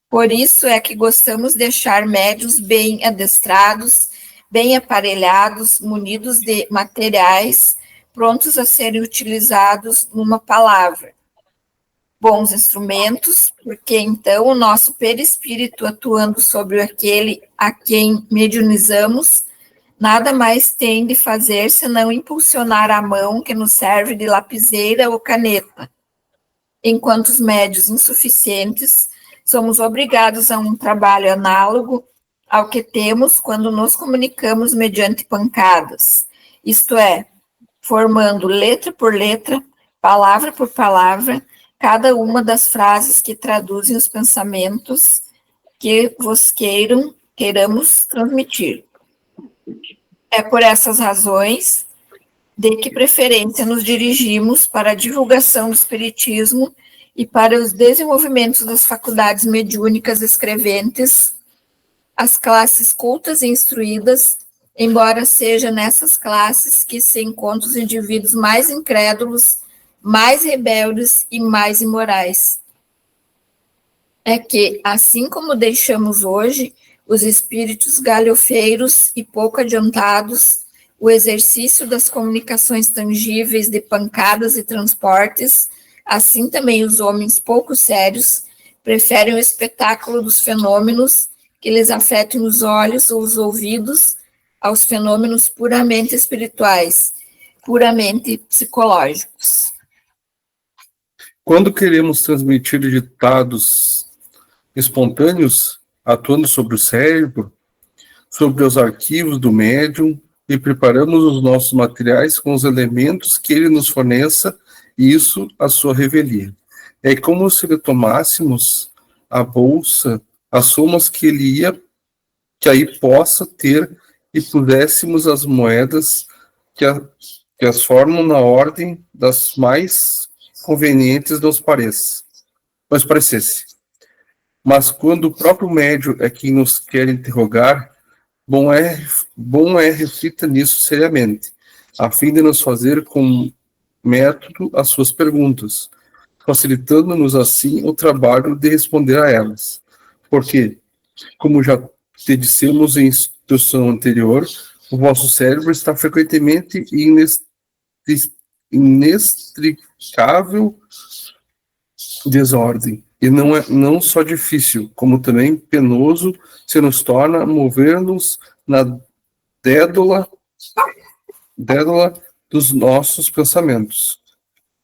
Por isso é que gostamos de achar médiuns bem adestrados, bem aparelhados, munidos de materiais, prontos a serem utilizados numa palavra. Bons instrumentos, porque então o nosso perispírito atuando sobre aquele a quem mediunizamos, nada mais tem de fazer senão impulsionar a mão que nos serve de lapiseira ou caneta. Enquanto os médios insuficientes, somos obrigados a um trabalho análogo ao que temos quando nos comunicamos mediante pancadas, isto é, formando letra por letra, palavra por palavra, cada uma das frases que traduzem os pensamentos que vos queiramos transmitir. É por essas razões de que preferência nos dirigimos para a divulgação do espiritismo e para os desenvolvimentos das faculdades mediúnicas escreventes, as classes cultas e instruídas, embora seja nessas classes que se encontram os indivíduos mais incrédulos, mais rebeldes e mais imorais. É que, assim como deixamos hoje os espíritos galhofeiros e pouco adiantados o exercício das comunicações tangíveis de pancadas e transportes, assim também os homens pouco sérios preferem o espetáculo dos fenômenos que lhes afetem os olhos ou os ouvidos aos fenômenos puramente espirituais, puramente psicológicos. Quando queremos transmitir ditados espontâneos, atuando sobre o cérebro, sobre os arquivos do médium, e preparamos os nossos materiais com os elementos que ele nos forneça, e isso a sua revelia. É como se retomássemos a bolsa, as somas que ele ia, que aí possa ter, e pudéssemos as moedas que as formam na ordem das mais convenientes nos parecesse. Mas quando o próprio médium é quem nos quer interrogar, bom é reflita nisso seriamente, a fim de nos fazer com método as suas perguntas, facilitando-nos assim o trabalho de responder a elas. Porque, como já te dissemos em instrução anterior, o vosso cérebro está frequentemente em inextricável desordem, e não só difícil, como também penoso se nos torna mover-nos na dédula dos nossos pensamentos.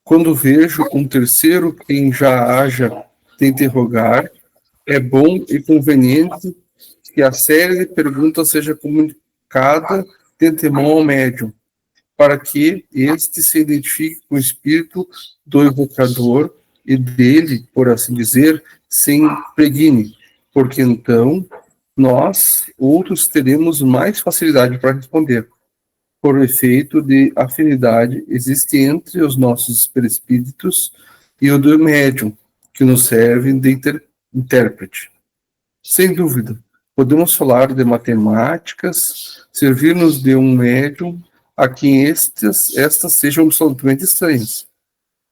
Quando vejo um terceiro quem já haja de interrogar, é bom e conveniente que a série de perguntas seja comunicada de antemão ao médium, para que este se identifique com o espírito do evocador e dele, por assim dizer, se impregne, porque então nós, outros, teremos mais facilidade para responder. Por efeito de afinidade existe entre os nossos perispíritos e o do médium, que nos serve de intérprete. Sem dúvida, podemos falar de matemáticas, servir-nos de um médium a quem estas sejam absolutamente estranhas.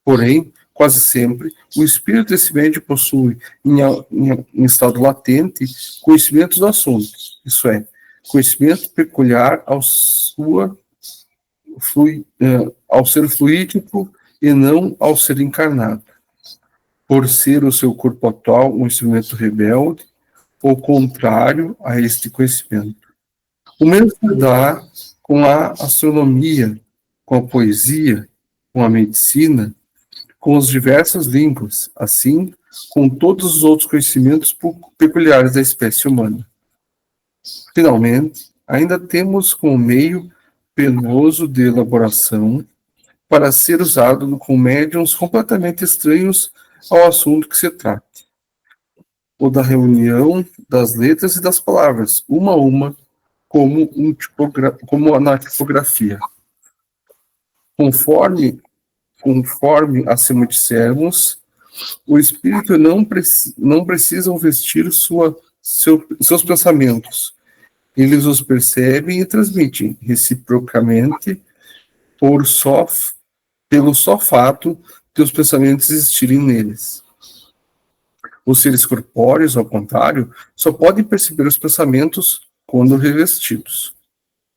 Porém, quase sempre, o espírito desse médium possui, em estado latente, conhecimentos do assunto, isso é, conhecimento peculiar ao ser fluídico e não ao ser encarnado, por ser o seu corpo atual um instrumento rebelde, ou contrário a este conhecimento. O mesmo se dá com a astronomia, com a poesia, com a medicina, com as diversas línguas, assim com todos os outros conhecimentos peculiares da espécie humana. Finalmente, ainda temos como meio penoso de elaboração para ser usado com médiuns completamente estranhos ao assunto que se trata, o da reunião das letras e das palavras, uma a uma, como na tipografia. Conforme acima dissermos, o espírito não precisa vestir seus pensamentos. Eles os percebem e transmitem reciprocamente pelo só fato de os pensamentos existirem neles. Os seres corpóreos, ao contrário, só podem perceber os pensamentos quando revestidos.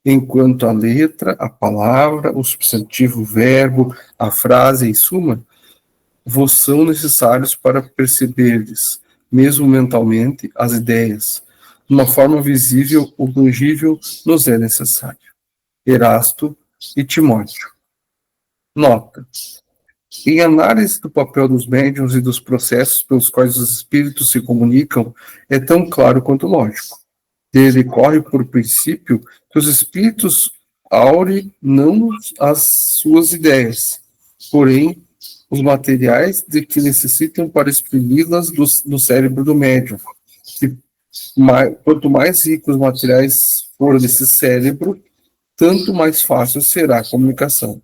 Enquanto a letra, a palavra, o substantivo, o verbo, a frase, em suma, vos são necessários para perceberdes, mesmo mentalmente, as ideias. De uma forma visível ou tangível nos é necessário. Erasto e Timóteo. Nota. Em análise do papel dos médiuns e dos processos pelos quais os espíritos se comunicam, é tão claro quanto lógico. Dele corre por princípio que os espíritos aurem não as suas ideias, porém os materiais de que necessitam para exprimi-las no cérebro do médium. Quanto mais ricos os materiais forem desse cérebro, tanto mais fácil será a comunicação.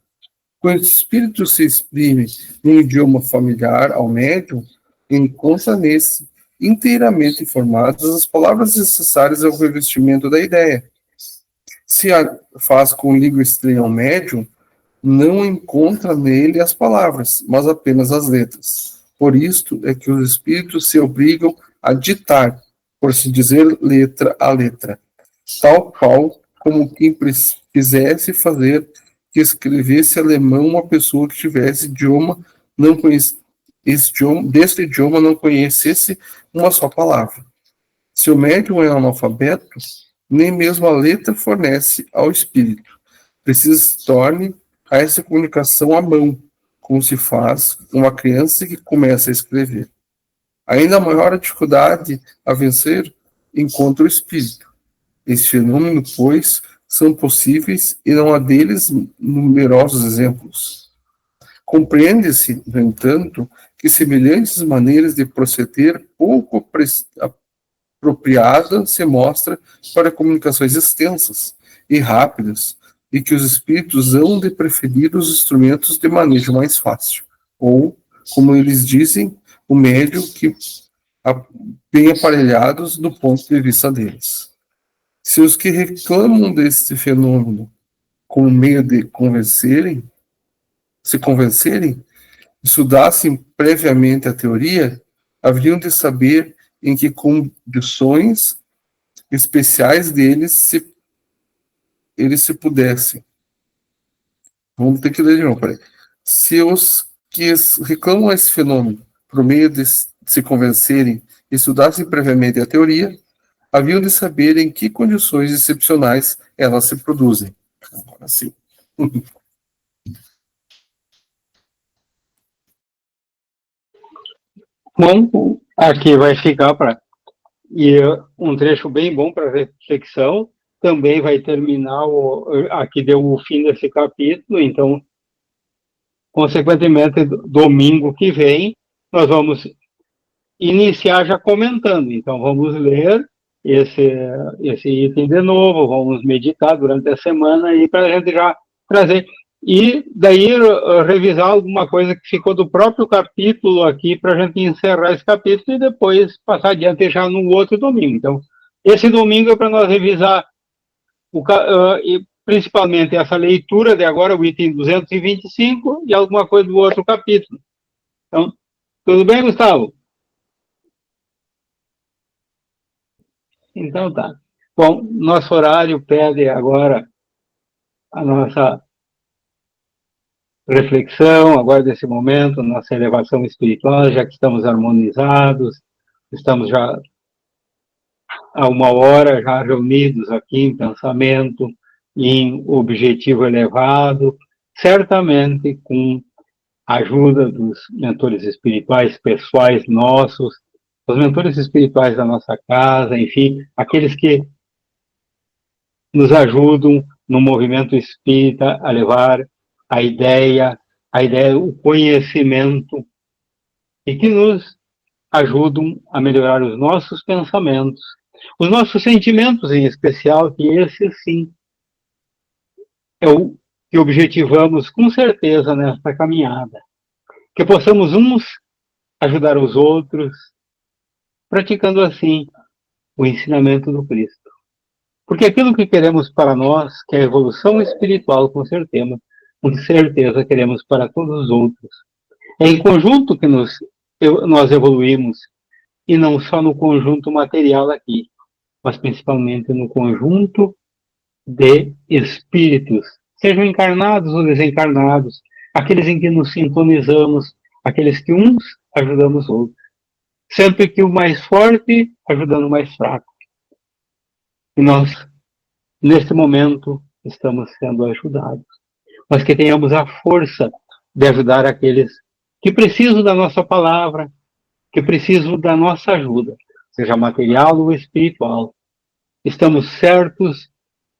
Quando o espírito se exprime num idioma familiar ao médium, encontra nesse inteiramente informadas as palavras necessárias ao revestimento da ideia. Se a faz com língua estranha ao médium, não encontra nele as palavras, mas apenas as letras. Por isto é que os espíritos se obrigam a ditar, por se dizer, letra a letra, tal qual como quem quisesse fazer que escrevesse alemão uma pessoa que tivesse desse idioma não conhecesse uma só palavra. Se o médium é analfabeto, nem mesmo a letra fornece ao espírito. Precisa se torne a essa comunicação à mão, como se faz uma criança que começa a escrever. Ainda maior a dificuldade a vencer encontra o espírito. Esse fenômeno, pois, são possíveis e não há deles numerosos exemplos. Compreende-se, no entanto, que semelhantes maneiras de proceder pouco apropriadas se mostram para comunicações extensas e rápidas, e que os espíritos hão de preferir os instrumentos de manejo mais fácil, ou, como eles dizem, o médio que bem aparelhados do ponto de vista deles. Se os que reclamam deste fenômeno como meio de se convencerem, estudassem previamente a teoria, haveriam de saber em que condições especiais eles se pudessem. Vamos ter que ler de novo, peraí. Se os que reclamam esse fenômeno por meio de se convencerem e estudassem previamente a teoria, haviam de saber em que condições excepcionais elas se produzem. Agora sim. Bom, aqui vai ficar um trecho bem bom para reflexão. Também vai terminar, aqui deu o fim desse capítulo, então, consequentemente, domingo que vem, nós vamos iniciar já comentando. Então, vamos ler esse item de novo, vamos meditar durante a semana aí para a gente já trazer. E daí revisar alguma coisa que ficou do próprio capítulo aqui para a gente encerrar esse capítulo e depois passar adiante já no outro domingo. Então, esse domingo é para nós revisar e principalmente essa leitura de agora, o item 225 e alguma coisa do outro capítulo. Então, tudo bem, Gustavo? Então tá. Bom, nosso horário pede agora a nossa reflexão, agora desse momento, nossa elevação espiritual, já que estamos harmonizados, estamos já há 1 hora já reunidos aqui em pensamento, em objetivo elevado, certamente com a ajuda dos mentores espirituais pessoais nossos, os mentores espirituais da nossa casa, enfim, aqueles que nos ajudam no movimento espírita a levar a ideia, o conhecimento, e que nos ajudam a melhorar os nossos pensamentos, os nossos sentimentos em especial, que esse sim é o que objetivamos com certeza nesta caminhada. Que possamos uns ajudar os outros, praticando assim o ensinamento do Cristo. Porque aquilo que queremos para nós, que é a evolução espiritual, com certeza queremos para todos os outros. É em conjunto que nós evoluímos, e não só no conjunto material aqui, mas principalmente no conjunto de espíritos, sejam encarnados ou desencarnados, aqueles em que nos sintonizamos, aqueles que uns ajudamos outros. Sempre que o mais forte ajudando o mais fraco. E nós, neste momento, estamos sendo ajudados. Mas que tenhamos a força de ajudar aqueles que precisam da nossa palavra, que precisam da nossa ajuda, seja material ou espiritual. Estamos certos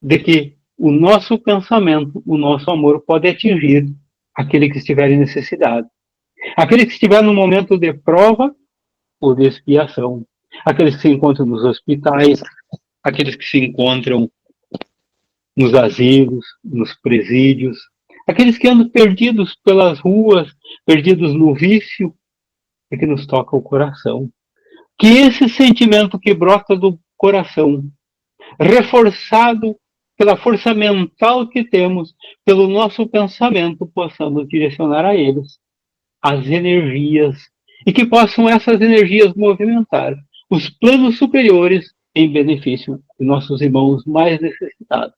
de que o nosso pensamento, o nosso amor pode atingir aquele que estiver em necessidade. Aquele que estiver no momento de prova ou de expiação. Aqueles que se encontram nos hospitais, aqueles que se encontram nos asilos, nos presídios, aqueles que andam perdidos pelas ruas, perdidos no vício, e que nos toca o coração. Que esse sentimento que brota do coração, reforçado pela força mental que temos, pelo nosso pensamento, possamos direcionar a eles as energias, e que possam essas energias movimentar os planos superiores em benefício de nossos irmãos mais necessitados.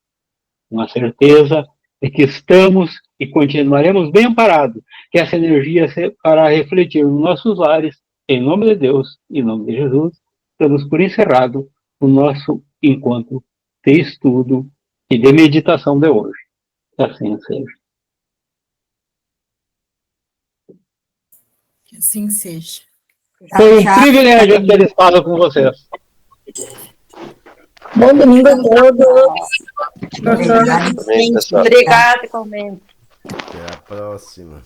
Com a certeza de que estamos e continuaremos bem amparados, que essa energia fará refletir nos nossos lares, em nome de Deus, em nome de Jesus. Damos por encerrado o nosso encontro de estudo e de meditação de hoje. Que assim seja. Que assim seja. Foi um privilégio ter estado com vocês. Bom domingo a todos. Obrigada, Obrigada, igualmente. Até a próxima.